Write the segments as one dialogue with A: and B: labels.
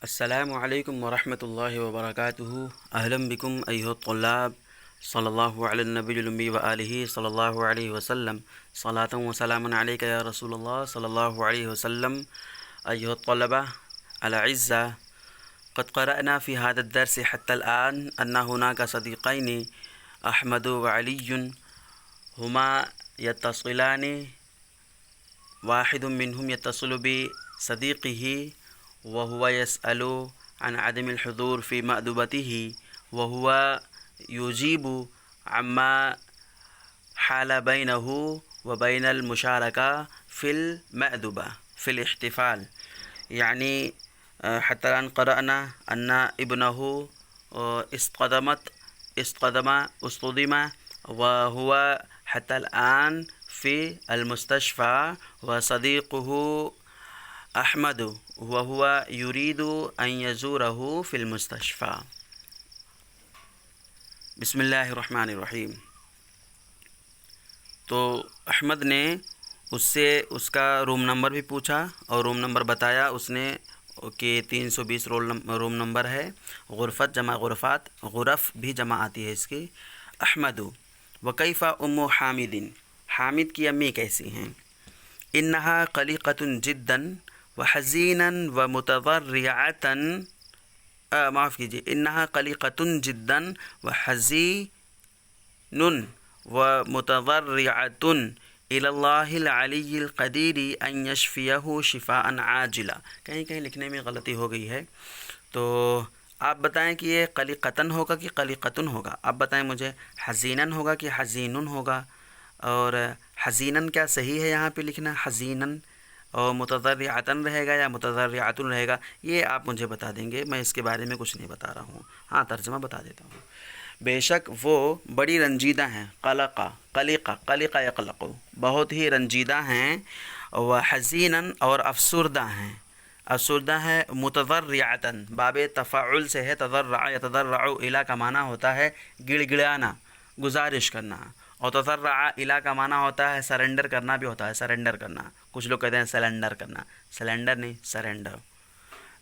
A: السلام علیکم ورحمۃ اللہ وبرکاتہ۔ اہلا بکم ایھا الطلاب، صلی اللہ علی النبی الامی وآلہ صلی اللہ علیہ وسلم، صلاۃ و سلام علیک یا رسول اللہ صلی اللہ علیہ وسلم۔ ایھا الطلبہ الاعزاء، قد قرأنا في هذا الدرس حتى الآن أن هناك صديقين أحمد وعلي هما يتصلان، واحد منهم يتصل بصديقه وهو يسأل عن عدم الحضور في مأدبته، وهو يجيب عما حال بينه وبين المشاركة في المأدبة في الاحتفال. يعني حتى الآن قرأنا أن ابنه اصطدم وهو حتى الآن في المستشفى، وصديقه أحمد وهو يريد أن يزوره في المستشفى. بسم اللہ الرحمن الرحیم۔ تو احمد نے اس سے اس کا روم نمبر بھی پوچھا اور روم نمبر بتایا اس نے کہ 320 روم نمبر ہے۔ غرفت جمع غرفات، غرف بھی جمع آتی ہے اس کی۔ احمد وکیف ام حامد، حامد کی امی کیسی ہیں؟ انہا قلقۃ جدا وحزینا ومتضرعۃ، معاف کیجیے، انہا قلقۃ جدا وحزین ومتضرعۃ الی اللہ العلی القدیر ان یشفیہ شفاء عاجلا۔ کہیں لکھنے میں غلطی ہو گئی ہے، تو آپ بتائیں کہ یہ قلقۃن ہوگا کہ قلقۃن ہوگا؟ آپ بتائیں مجھے، حزینن ہوگا کہ حزینن ہوگا؟ اور حزینن کیا صحیح ہے یہاں پہ لکھنا حزینن، اور متضرعتن رہے گا یا متضرعتن رہے گا؟ یہ آپ مجھے بتا دیں گے، میں اس کے بارے میں کچھ نہیں بتا رہا ہوں، ہاں ترجمہ بتا دیتا ہوں۔ بے شک وہ بڑی رنجیدہ ہیں، قلقہ یقلق، بہت ہی رنجیدہ ہیں، وحزینن اور افسردہ ہیں، متضرعتن باب تفاعل سے ہے، تضرع یتضرع الی کا معنی ہوتا ہے گڑ گڑانا، گزارش کرنا، اور تضرع الی کا معنی ہوتا ہے سرنڈر کرنا بھی ہوتا ہے، سرنڈر کرنا، کچھ لوگ کہتے ہیں سلنڈر کرنا، سلنڈر نہیں سرنڈر۔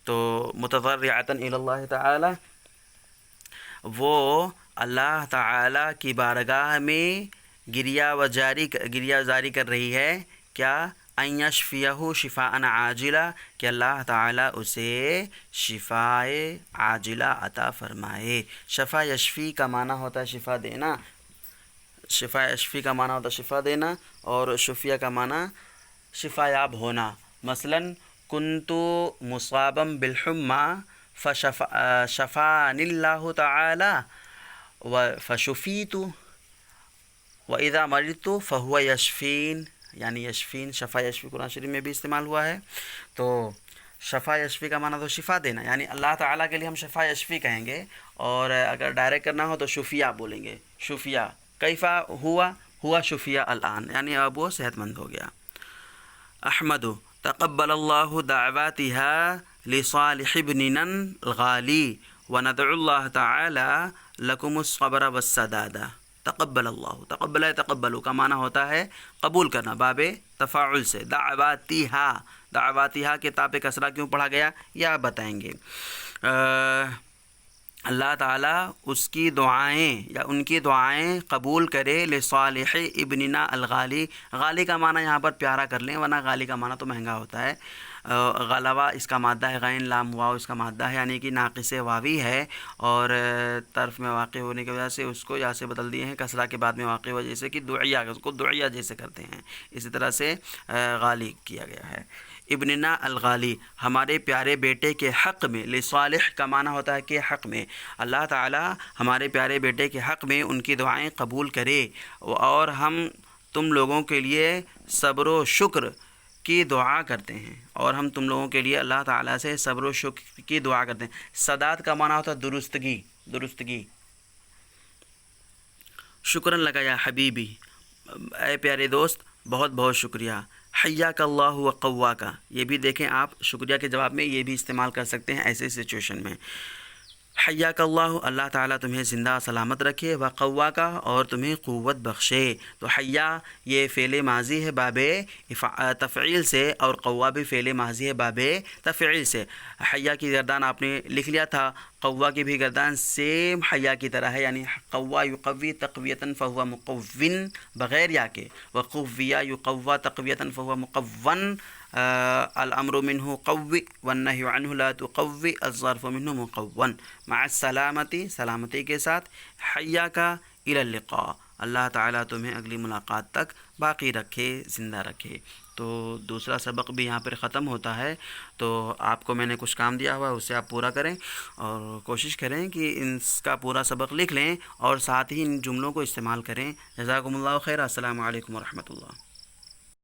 A: تو متضرعتن الی اللہ تعالی، وہ اللہ تعالی کی بارگاہ میں گریہ زاری کر رہی ہے، کیا؟ ان یشفیہ شفاء عاجلا، کہ اللہ تعالی اسے شفاء عاجلہ عطا فرمائے۔ شفا یشفی کا معنی ہوتا ہے شفا دینا، شفا یشفی کا معنی ہوتا ہے شفا دینا، اور شفیہ کا معنی شفا یاب ہونا۔ مثلا کنت مصابا بالحمى فشفانی اللہ تعالی فشفیت، واذا مرضت فهو یشفین، یعنی یشفین، شفا یشفی قرآن شریف میں بھی استعمال ہوا ہے۔ تو شفا یشفی کا معنی تو شفا دینا، یعنی اللہ تعالیٰ کے لیے ہم شفا یشفی کہیں گے، اور اگر ڈائریکٹ کرنا ہو تو شفیہ بولیں گے، شفیہ۔ کیفا ہوا شفیہ الان، یعنی اب وہ صحت مند ہو گیا۔ احمد تقبل اللہ دعواتها لصالح ابننا الغالی وندعو اللہ تعالی لکم الصبر والسداد۔ تقبل اللہ، تقبلو کا معنی ہوتا ہے قبول کرنا، باب تفاعل سے۔ دعواتها کے تاء پہ کسرہ کیوں پڑھا گیا یہ آپ بتائیں گے۔ اللہ تعالیٰ اس کی دعائیں یا ان کی دعائیں قبول کرے، لصالح ابننا الغالی، غالی کا معنی یہاں پر پیارا کر لیں، ورنہ غالی کا معنی تو مہنگا ہوتا ہے۔ غلبہ اس کا مادہ ہے، غین لام واو اس کا مادہ ہے، یعنی کہ ناقص واوی ہے، اور طرف میں واقع ہونے کی وجہ سے اس کو یا سے بدل دیے ہیں، کسرہ کے بعد میں واقع ہوا، جیسے کہ دعیہ، اس کو دعیہ جیسے کرتے ہیں، اسی طرح سے غالی کیا گیا ہے۔ ابننا الغالی، ہمارے پیارے بیٹے کے حق میں، لصالح کا معنی ہوتا ہے کہ حق میں، اللہ تعالی ہمارے پیارے بیٹے کے حق میں ان کی دعائیں قبول کرے، اور ہم تم لوگوں کے لیے صبر و شکر کی دعا کرتے ہیں، اور ہم تم لوگوں کے لیے اللہ تعالیٰ سے صبر و شکر کی دعا کرتے ہیں۔ سداد کا معنی ہوتا ہے درستگی۔ شکراً لگا یا حبیبی، اے پیارے دوست بہت بہت شکریہ۔ حیاک اللہ و قواک، یہ بھی دیکھیں آپ، شکریہ کے جواب میں یہ بھی استعمال کر سکتے ہیں ایسے سچویشن میں۔ حیاک اللہ، اللہ تعالیٰ تمہیں زندہ سلامت رکھے، و قوا کا، اور تمہیں قوت بخشے۔ تو حیا یہ فعل ماضی ہے باب تفعیل سے، اور قوا بھی فعل ماضی ہے باب تفعیل سے۔ حیا کی گردان آپ نے لکھ لیا تھا، قوا کی بھی گردان سیم حیا کی طرح ہے، یعنی قوا یقوی تقویتاً فہو مقون بغیر یا کے، وقویہ یقوی تقویتاً فہو مقون، الامر منہ قوی والنہی عنہ لا تقوی، الظرف منہ مقون، مع السلامتی، سلامتی کے ساتھ، حیاک الی اللقاء، اللہ تعالیٰ تمہیں اگلی ملاقات تک باقی رکھے، زندہ رکھے۔ تو دوسرا سبق بھی یہاں پر ختم ہوتا ہے۔ تو آپ کو میں نے کچھ کام دیا ہوا ہے، اسے آپ پورا کریں، اور کوشش کریں کہ اس کا پورا سبق لکھ لیں، اور ساتھ ہی ان جملوں کو استعمال کریں۔ جزاکم اللہ خیر، السلام علیکم ورحمۃ اللہ۔